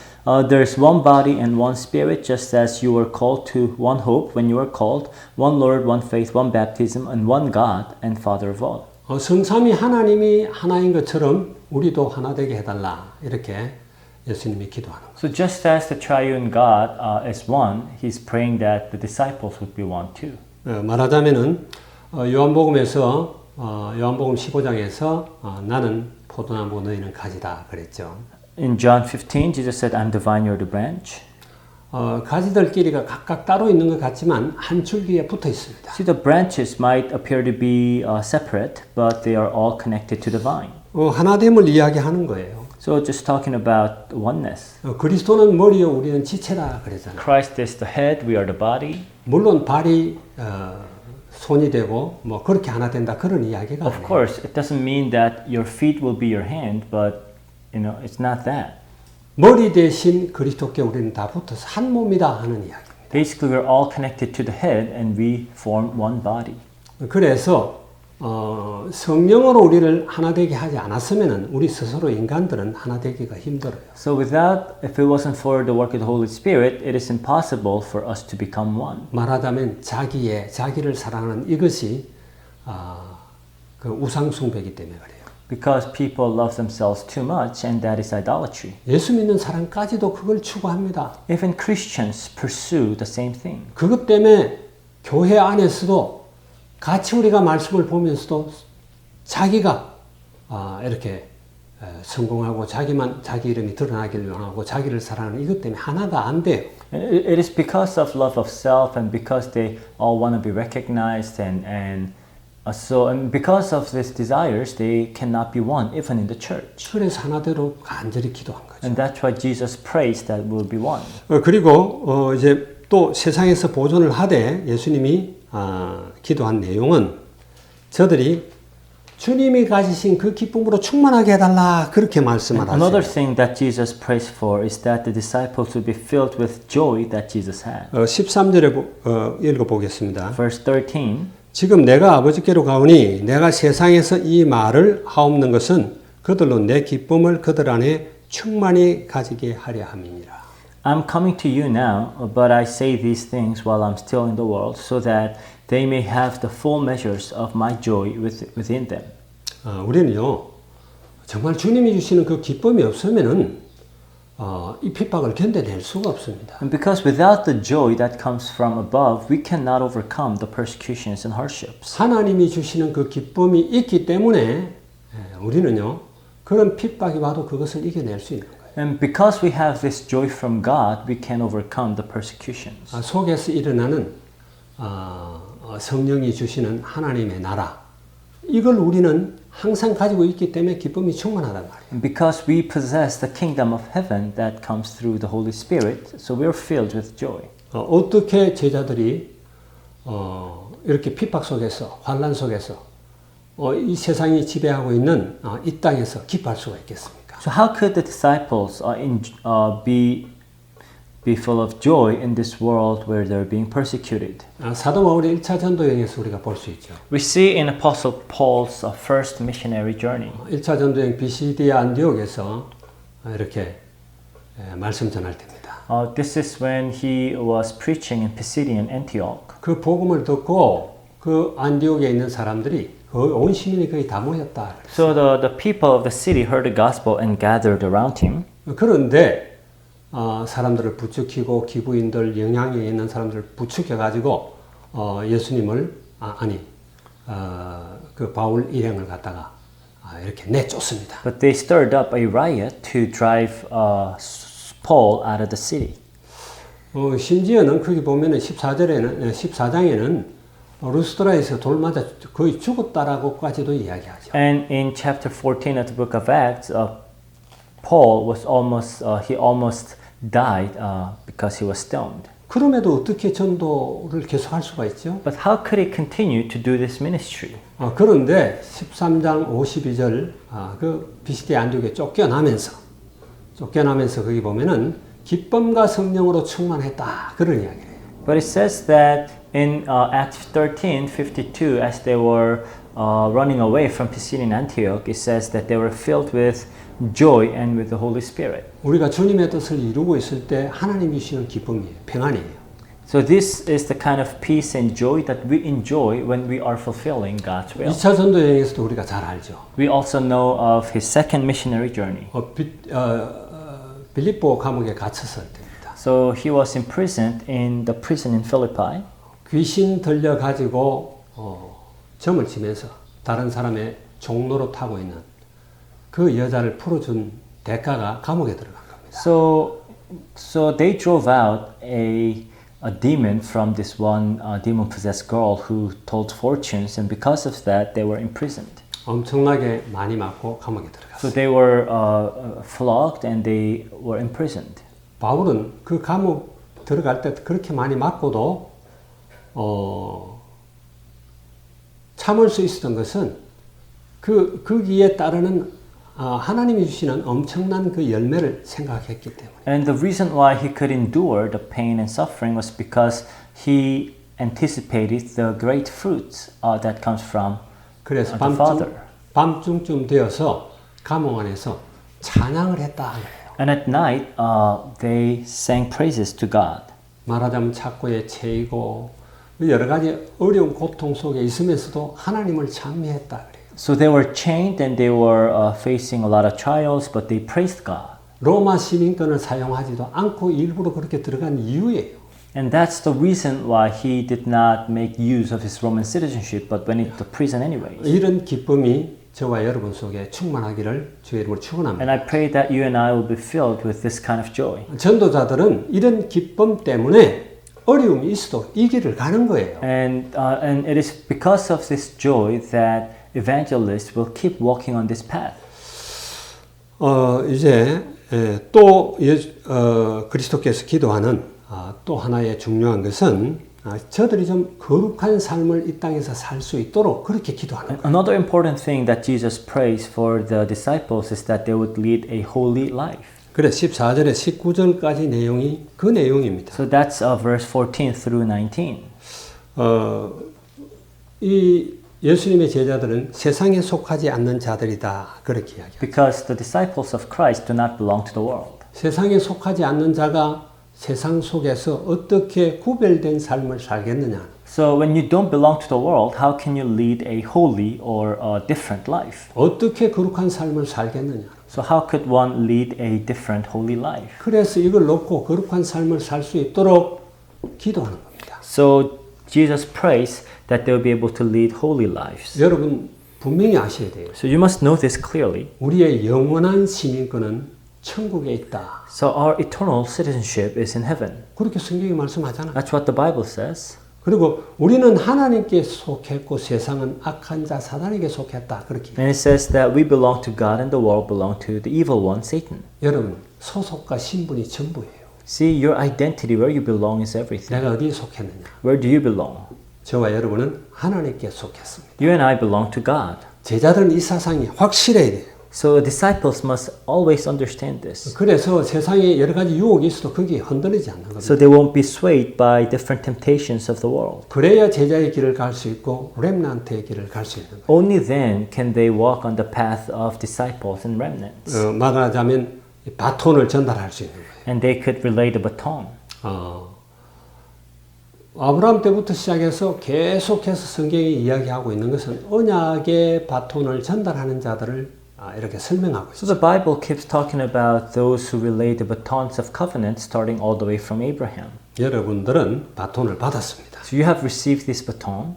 there's one body and one spirit, just as you were called to one hope when you were called, one Lord, one faith, one baptism, and one God and Father of all. 성삼위 하나님이 하나인 것처럼 우리도 하나 되게 해달라 이렇게 예수님이 기도하는 거예요. So just as the triune God is one, he's praying that the disciples would be one too. 말하자면은 요한복음에서 요한복음 15장에서 나는 포도나무 너희는 가지다 그랬죠. In John 15, Jesus said, I'm the vine, you're the branch. 가지들끼리가 각각 따로 있는 것 같지만 한 줄기에 붙어 있습니다. See, the branches might appear to be separate, but they are all connected to the vine. 하나됨을 이야기하는 거예요. So just talking about oneness. 그리스도는 머리요 우리는 지체다 그랬잖아요. Christ is the head, we are the body. 물론 발이 손이 되고 뭐 그렇게 하나 된다 그런 이야기가 Of 아니에요. course, it doesn't mean that your feet will be your hand, but it's not that. 머리 대신 그리스도께 우리는 다 붙어서 한 몸이다 하는 이야기입니다. Basically, we're all connected to the head and we form one body. 그래서 성령으로 우리를 하나 되게 하지 않았으면은 우리 스스로 인간들은 하나 되기가 힘들어요. So if it wasn't for the work of the Holy Spirit, it is impossible for us to become one. 말하자면 자기를 사랑하는 이것이 그 우상 숭배이기 때문에 그래요. Because people love themselves too much, and that is idolatry. 예수 믿는 사람까지도 그걸 추구합니다. Even Christians pursue the same thing. 그것 때문에 교회 안에서도 같이 우리가 말씀을 보면서도 자기가 이렇게 성공하고 자기 이름이 드러나기를 원하고 자기를 사랑하는 이것 때문에 하나가 안 돼요. It is because of love of self and because they all want to be recognized and because of these desires, they cannot be one even in the church. 그래서 하나대로 간절히 기도한 거죠. And that's why Jesus prays that we'll be one. 그리고 이제 또 세상에서 보존을 하되 예수님이 기도한 내용은 저들이 주님이 가지신 그 기쁨으로 충만하게 해달라 그렇게 말씀을 Another 하세요. thing that Jesus prays for is that the disciples will be filled with joy that Jesus had. 13절에 읽어보겠습니다. Verse 13. 지금 내가 아버지께로 가오니 내가 세상에서 이 말을 하옵는 것은 그들로 내 기쁨을 그들 안에 충만히 가지게 하려 함이니라. I'm coming to you now, but I say these things while I'm still in the world, so that they may have the full measures of my joy within them. 우리는요 정말 주님이 주시는 그 기쁨이 없으면은 이 핍박을 견뎌낼 수가 없습니다. And because without the joy that comes from above, we cannot overcome the persecutions and hardships. 하나님이 주시는 그 기쁨이 있기 때문에 우리는요 그런 핍박이 와도 그것을 이겨낼 수 있는 거예요. And because we have this joy from God, we can overcome the persecutions. 속에서 일어나는 성령이 주시는 하나님의 나라 이걸 우리는 항상 가지고 있기 때문에 기쁨이 충만하단 말이에요. And because we possess the kingdom of heaven that comes through the Holy Spirit, so we're filled with joy. 어떻게 제자들이 이렇게 핍박 속에서 환난 속에서 이 세상이 지배하고 있는 이 땅에서 기뻐할 수가 있겠습니까? So how could the disciples be full of joy in this world where they're being persecuted? 사도 바울의 1차 전도 여행에서 우리가 볼 수 있죠. We see in Apostle Paul's first missionary journey. 1차 전도 여행 비시디아 안디옥에서 이렇게 말씀 전할 때입니다. This is when he was preaching in Pisidian Antioch. 그 복음을 듣고 그 안디옥에 있는 사람들이 거의 온 시민이 거의 다 모였다. So the people of the city heard the gospel and gathered around him. 그런데 사람들을 부추기고 기부인들 영향력이 있는 사람들을 부추겨 가지고 예수님을 그 바울 일행을 갖다가 이렇게 내쫓습니다. But they stirred up a riot to drive Paul out of the city. 심지어는 거기 보면은 14장에는 루스드라에서 돌 맞아 거의 죽었다라고까지도 이야기하죠. And in chapter 14 of the book of Acts, Paul was almost died because he was stoned. 그럼에도 어떻게 전도를 계속할 수가 있죠? But how could he continue to do this ministry? 그런데 13장 52절 그 비시디아 안디옥에 쫓겨나면서 거기 보면은 기쁨과 성령으로 충만했다 그런 이야기예요. But it says that in Acts 13:52, as they were running away from Pisidian Antioch, it says that they were filled with joy and with the Holy Spirit. 우리가 주님의 뜻을 이루고 있을 때 하나님이 주시는 기쁨이에요. 평안이에요. So this is the kind of peace and joy that we enjoy when we are fulfilling God's will. 2차 전도 여행에서도 우리가 잘 알죠. We also know of his second missionary journey. 빌립보 감옥에 갇혔을 때입니다. So he was imprisoned in the prison in Philippi. 귀신 들려 가지고 점을 치면서 다른 사람의 종로로 타고 있는 그 여자를 풀어준 대가가 감옥에 들어간 겁니다. So they drove out a demon from this one demon-possessed girl who told fortunes, and because of that, they were imprisoned. 엄청나게 많이 맞고 감옥에 들어갔어요. So they were flogged and they were imprisoned. 바울은 그 감옥 들어갈 때 그렇게 많이 맞고도 참을 수 있었던 것은 거기에 따르는 하나님이 주시는 엄청난 그 열매를 생각했기 때문에. And the reason why he could endure the pain and suffering was because he anticipated the great fruits that comes from 그래서 the Father. 밤중쯤 되어서 감옥 안에서 찬양을 했다. And at night, they sang praises to God. 말하자면 착고에 채이고 여러 가지 어려운 고통 속에 있으면서도 하나님을 찬미했다. 그래요. So they were chained and they were facing a lot of trials, but they praised God. 로마 시민권을 사용하지도 않고 일부러 그렇게 들어간 이유예요. And that's the reason why he did not make use of his Roman citizenship, but went into prison anyway. 이런 기쁨이 저와 여러분 속에 충만하기를 주의 이름으로 축원합니다. And I pray that you and I will be filled with this kind of joy. 전도자들은 이런 기쁨 때문에 어려움이 있어도 이 길을 가는 거예요. And it is because of this joy that evangelists will keep walking on this path. 이제 또 그리스도께서 기도하는 또 하나의 중요한 것은 저들이 좀 거룩한 삶을 이 땅에서 살 수 있도록 그렇게 기도하는 거예요. Another important thing that Jesus prays for the disciples is that they would lead a holy life. 그래 14절에 19절까지 내용이 그 내용입니다. So that's verse 14 through 19. 이 예수님의 제자들은 세상에 속하지 않는 자들이다 그렇게 이야기합니다. Because the disciples of Christ do not belong to the world. 세상에 속하지 않는 자가 세상 속에서 어떻게 구별된 삶을 살겠느냐? So when you don't belong to the world, how can you lead a holy or a different life? 어떻게 거룩한 삶을 살겠느냐? So how could one lead a different holy life? 그래서 이걸 놓고 거룩한 삶을 살 수 있도록 기도하는 겁니다. So Jesus prays that they'll be able to lead holy lives. 여러분 분명히 아셔야 돼요. So you must know this clearly. 우리의 영원한 시민권은 천국에 있다. So our eternal citizenship is in heaven. 그렇게 성경이 말씀하잖아. That's what the Bible says. 그리고 우리는 하나님께 속했고 세상은 악한 자 사단에게 속했다. 그렇게. And it says that we belong to God and the world belong to the evil one, Satan. 여러분 소속과 신분이 전부예요. See, your identity, where you belong is everything. 내가 어디에 속했느냐? Where do you belong? 저와 여러분은 하나님께 속했습니다. You and I belong to God. 제자들은 이 사상이 확실해야 돼요. So disciples must always understand this. 그래서 세상에 여러 가지 유혹이 있어도 거기에 흔들리지 않는 겁니다. So they won't be swayed by different temptations of the world. 그래야 제자의 길을 갈 수 있고 렘넌트의 길을 갈 수 있는 거예요. Only then can they walk on the path of disciples and remnants. 말하자면 바톤을 전달할 수 있는 거예요. And they could relay the baton. 아브라함 때부터 시작해서 계속해서 성경이 이야기하고 있는 것은 언약의 바톤을 전달하는 자들을 이렇게 설명하고 So 있어요. the Bible keeps talking about those who relay the batons of covenant starting all the way from Abraham. 여러분들은 바톤을 받았습니다. So you have received this baton.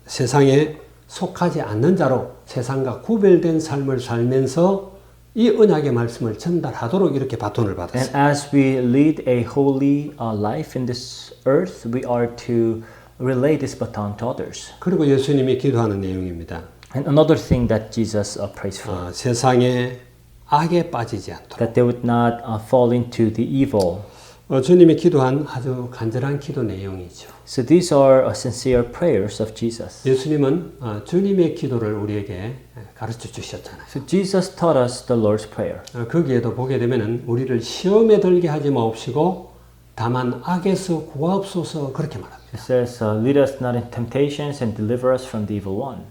세상에 속하지 않는 자로 세상과 구별된 삶을 살면서 이 언약의 말씀을 전달하도록 이렇게 바톤을 And 받았어요. as we lead a holy life in this earth, we are to relay this baton to others. 그리고 예수님이 기도하는 내용입니다. And another thing that Jesus prays for, 세상에 악에 빠지지 않도록. that they would not fall into the evil. 주님이 기도한 아주 간절한 기도 내용이죠. So these are sincere prayers of Jesus. 예수님은 주님의 기도를 우리에게 가르쳐 주셨잖아요. So Jesus taught us the Lord's Prayer. 거기에도 보게 되면은 우리를 시험에 들게 하지 마옵시고 다만 악에서 구하옵소서 그렇게 말합니다. It says, lead us not in temptations and deliver us from the evil one.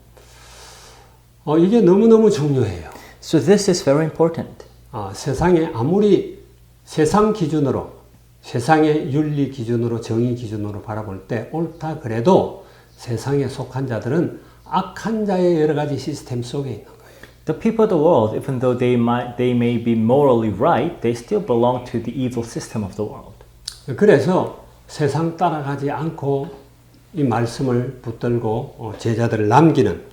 이게 너무너무 중요해요. So this is very important. 세상에 아무리 세상 기준으로 세상의 윤리 기준으로 정의 기준으로 바라볼 때 옳다 그래도 세상에 속한 자들은 악한 자의 여러 가지 시스템 속에 있는 거예요. The people of the world, even though they may be morally right, they still belong to the evil system of the world. 그래서 세상 따라가지 않고 이 말씀을 붙들고 제자들을 남기는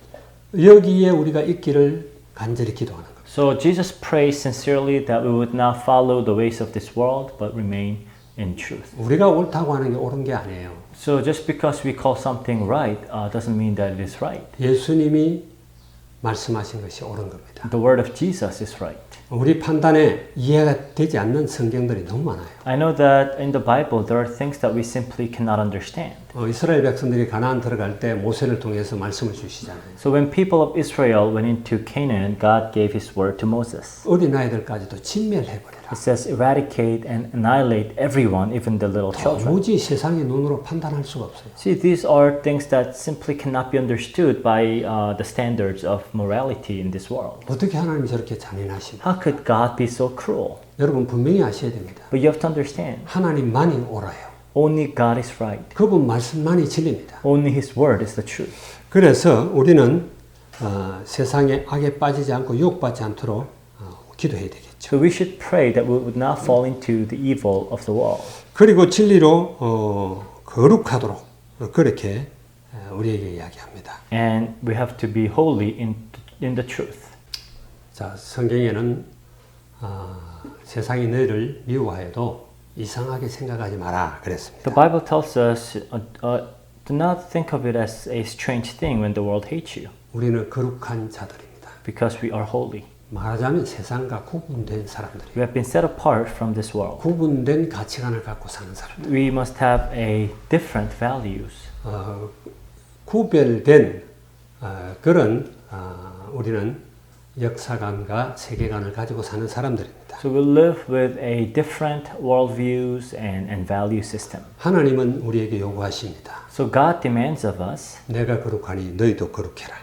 여기에 우리가 있기를 간절히 기도하는 거예요. So Jesus prays sincerely that we would not follow the ways of this world, but remain in truth. 우리가 옳다고 하는 게 옳은 게 아니에요. So just because we call something right doesn't mean that it is right. 예수님이 말씀하신 것이 옳은 겁니다. The word of Jesus is right. 우리 판단에 이해가 되지 않는 성경들이 너무 많아요. I know that in the Bible there are things that we simply cannot understand. 이스라엘 백성들이 가나안 들어갈 때 모세를 통해서 말씀을 주시잖아요. So when people of Israel went into Canaan, God gave His word to Moses. 어린아이들까지도 진멸해버려라. It says, eradicate and annihilate everyone, even the little children. 도무지 세상의 눈으로 판단할 수가 없어요. See, these are things that simply cannot be understood by the standards of morality in this world. 어떻게 하나님이 저렇게 잔인하십니까? How could God be so cruel? 여러분 분명히 아셔야 됩니다. But you have to understand, 하나님만이 옳아요. only God is right. 그분 말씀만이 진리입니다. Only His word is the truth. 그래서 우리는 세상의 악에 빠지지 않고 유혹받지 않도록 기도해야 되겠죠. So we should pray that we would not fall into the evil of the world. 그리고 진리로 거룩하도록 그렇게 우리에게 이야기합니다. And we have to be holy in the truth. 자, 성경에는 세상이 너희를 미워하여도 이상하게 생각하지 마라 그랬습니다. The Bible tells us, do not think of it as a strange thing when the world hates you, 우리는 거룩한 자들입니다. because we are holy. 말하자면 세상과 구분된 사람들이에요. We have been set apart from this world. 구분된 가치관을 갖고 사는 사람들. We must have a different values. 구별된 그런 우리는 역사관과 세계관을 가지고 사는 사람들입니다. So we live with a different worldviews and value system. 하나님은 우리에게 요구하십니다. So God demands of us, 내가 거룩하니 너희도 거룩해라.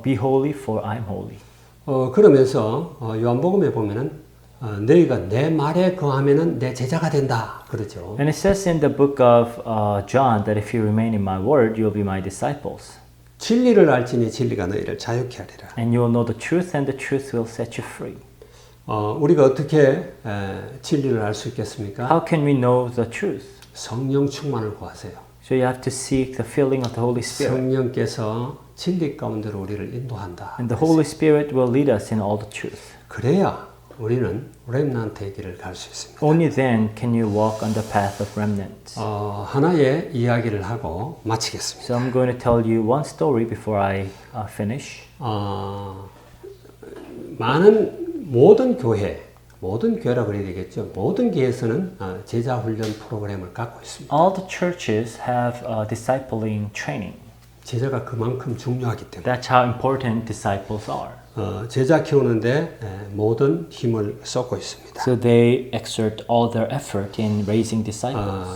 be holy for I'm holy. 그러면서 요한복음에 보면은 너희가 내 말에 거하면은 내 제자가 된다 그러죠. And it says in the book of John that if you remain in my word, you will be my disciples. 진리를 알지니 진리가 너희를 자유케 하리라. And you will know the truth, and the truth will set you free. 우리가 어떻게 진리를 알 수 있겠습니까? How can we know the truth? 성령 충만을 구하세요. So you have to seek the filling of the Holy Spirit. 성령께서 진리 가운데로 우리를 인도한다. And the Holy Spirit will lead us in all the truth. 그래야 우리는 렘넌트의 길을 갈 수 있습니다. Only then can you walk on the path of remnants. 하나의 이야기를 하고 마치겠습니다. So I'm going to tell you one story before I finish. 모든 교회라고 그래야 되겠죠. 모든 교회에서는 제자 훈련 프로그램을 갖고 있습니다. All the churches have discipling training. 제자가 그만큼 중요하기 때문에. That's how important disciples are. 제자 키우는데 모든 힘을 쏟고 있습니다. So they exert all their effort in raising disciples.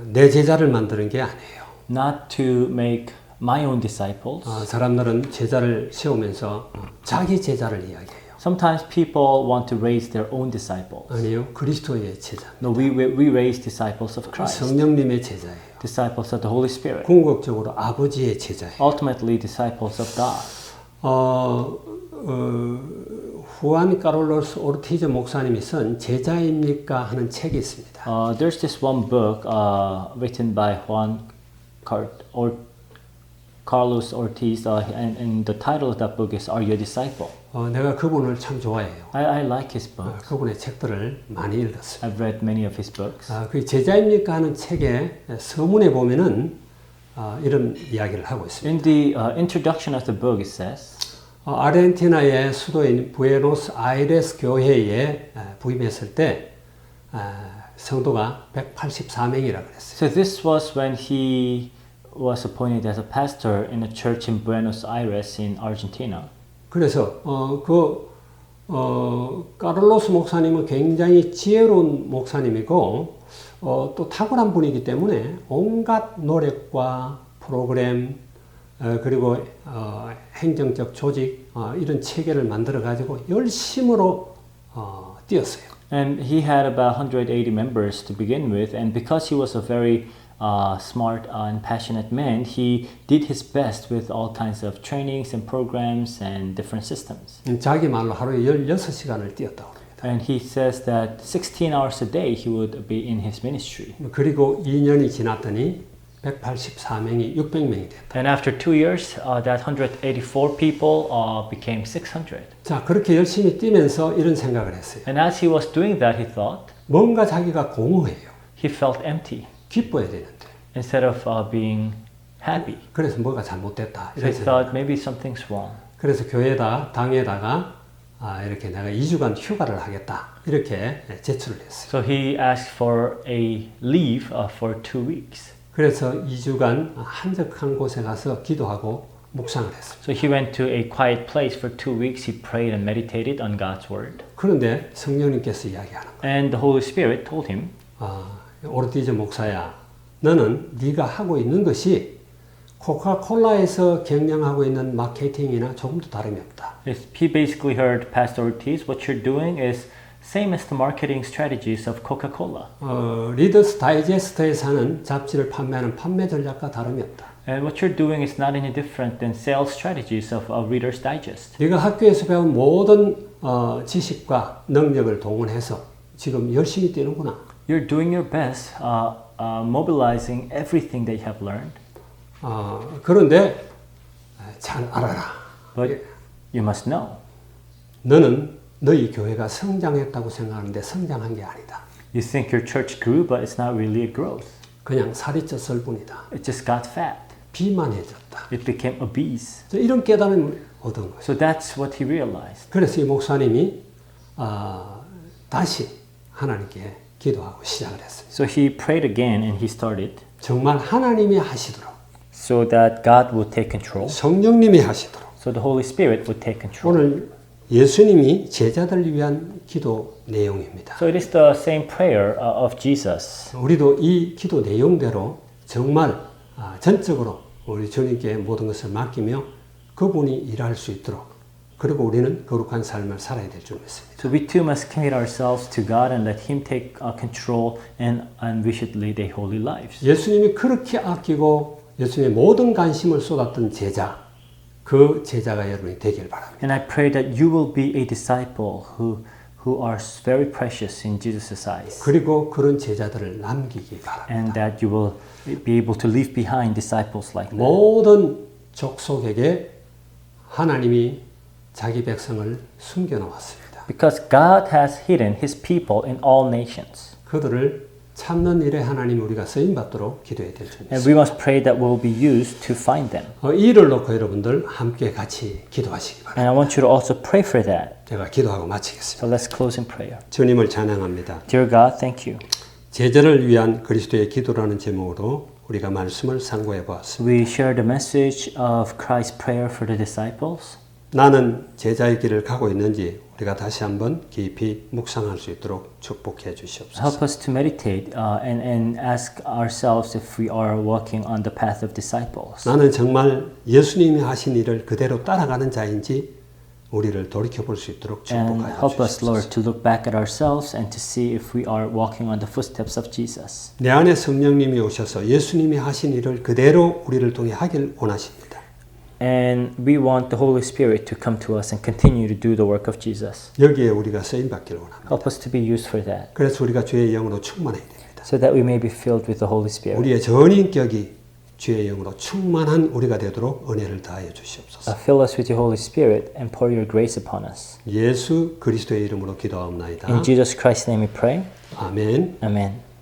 내 제자를 만드는 게 아니에요. Not to make my own disciples. 사람들은 제자를 세우면서 자기 제자를 이야기해요. Sometimes people want to raise their own disciples. 아니요, 그리스도의 제자. No, we raise disciples of Christ. 성령님의 제자예요. Disciples of the Holy Spirit. 궁극적으로 아버지의 제자예요. Ultimately, disciples of God. 후안 카를로스 오르티즈 목사님이 쓴 제자입니까 하는 책이 있습니다. There's this one book written by Carlos Ortiz, and the title of that book is "Are You a Disciple?" 내가 그분을 참 좋아해요. I like his books. 그분의 책들을 많이 읽었습니다. I've read many of his books. 그 제자입니까 하는 책의 서문에 보면은 이런 이야기를 하고 있습니다. In the introduction of the book, it says, 아르헨티나의 수도인 부에노스아이레스 교회에 부임했을 때 성도가 184명이라 그랬어요. so this was when he was appointed as a pastor in a church in Buenos Aires in Argentina. 그래서 카를로스 목사님은 굉장히 지혜로운 목사님이고 또 탁월한 분이기 때문에 온갖 노력과 프로그램 그리고 행정적 조직 이런 체계를 만들어 가지고 열심으로 뛰었어요. And he had about 180 members to begin with, and because he was a very smart and passionate man, he did his best with all kinds of trainings and programs and different systems. 자기 말로 하루에 16시간을 뛰었다고 합니다. And he says that 16 hours a day he would be in his ministry. 그리고 2년이 지났더니 184명이 600명이 됐다. And after 2 years, that 184 people became 600. 자, 그렇게 열심히 뛰면서 이런 생각을 했어요. And as he was doing that, he thought 뭔가 자기가 공허해요. he felt empty 기뻐야 되는데. instead of being happy. 그래서 뭐가 잘못됐다. So he thought maybe something's wrong. 그래서 당에다가 이렇게 내가 2주간 휴가를 하겠다 이렇게 제출을 했어요. So he asked for a leave for 2 weeks. 그래서 2주간 한적한 곳에 가서 기도하고 묵상을 했습니다. So he went to a quiet place for 2 weeks. He prayed and meditated on God's word. 그런데 성령님께서 이야기하는 거예요. And the Holy Spirit told him, 오르티즈 목사야, 너는 네가 하고 있는 것이 코카콜라에서 경영하고 있는 마케팅이나 조금도 다름이 없다. he basically heard Pastor Ortiz, what you're doing is same as the marketing strategies of Coca-Cola. 리더스 다이제스트에서 하는 잡지를 판매하는 판매 전략과 다름이 없다. And what you're doing is not any different than sales strategies of Reader's Digest. 네가 학교에서 배운 모든 지식과 능력을 동원해서 지금 열심히 뛰는구나. You're doing your best, mobilizing everything that you have learned. 그런데 잘 알아라. But you must know, 너는 너희 교회가 성장했다고 생각하는데 성장한 게 아니다. you think your church grew, but it's not really a growth. 그냥 살이 쪘을 뿐이다. It just got fat. 비만해졌다. It became obese. 이런 깨달음을 얻은 거예요. So that's what he realized. 그래서 이 목사님이 다시 하나님께 기도하고 시작을 했습니다. So he prayed again and he started 정말 하나님이 하시도록, so that God would take control. 성령님이 하시도록. So the Holy Spirit would take control. 오늘 예수님이 제자들을 위한 기도 내용입니다. So it is the same prayer of Jesus. 우리도 이 기도 내용대로 정말 전적으로 우리 주님께 모든 것을 맡기며 그분이 일할 수 있도록, 그리고 우리는 거룩한 삶을 살아야 될 줄 믿습니다. So we too must commit ourselves to God and let Him take control, and we should lead a holy lives. 예수님이 그렇게 아끼고 예수님의 모든 관심을 쏟았던 제자, 그 제자가 여러분이 되길 바랍니다. And I pray that you will be a disciple who are very precious in Jesus' eyes. 그리고 그런 제자들을 남기기 바랍니다. And that you will be able to leave behind disciples like that. 모든 족속에게 하나님이 자기 백성을 숨겨놓았습니다. Because God has hidden His people in all nations. 그들을 찾는 일에 하나님 우리가 쓰임받도록 기도해야 될 줄 And 믿습니다. we must pray that we'll be used to find them. 이 일을 놓고 여러분들 함께 같이 기도하시기 바랍니다. And I want you to also pray for that. 제가 기도하고 마치겠습니다. So let's close in prayer. 주님을 찬양합니다. Dear God, thank you. 제자를 위한 그리스도의 기도라는 제목으로 우리가 말씀을 상고해 보았습니다. We share the message of Christ's prayer for the disciples. 나는 제자의 길을 가고 있는지 우리가 다시 한번 깊이 묵상할 수 있도록 축복해 주시옵소서. Help us to meditate and ask ourselves if we are walking on the path of disciples. 나는 정말 예수님이 하신 일을 그대로 따라가는 자인지 우리를 돌이켜 볼 수 있도록 And 축복하여 help us, Lord, 주시옵소서. to look back at ourselves and to see if we are walking on the footsteps of Jesus. 내 안에 성령님이 오셔서 예수님이 하신 일을 그대로 우리를 통해 하길 원하십니다. And we want the Holy Spirit to come to us and continue to do the work of Jesus. 여기에 우리가 쓰임 받기를 원합니다. Help us to be used for that, 그래서 우리가 주의 영으로 충만해야 됩니다. so that we may be filled with the Holy Spirit. 우리의 전 인격이 주의 영으로 충만한 우리가 되도록 은혜를 다하여 주시옵소서. Fill us with your Holy Spirit and pour your grace upon us. 예수 그리스도의 이름으로 기도하옵나이다. In Jesus Christ's name we pray. 아멘. Amen.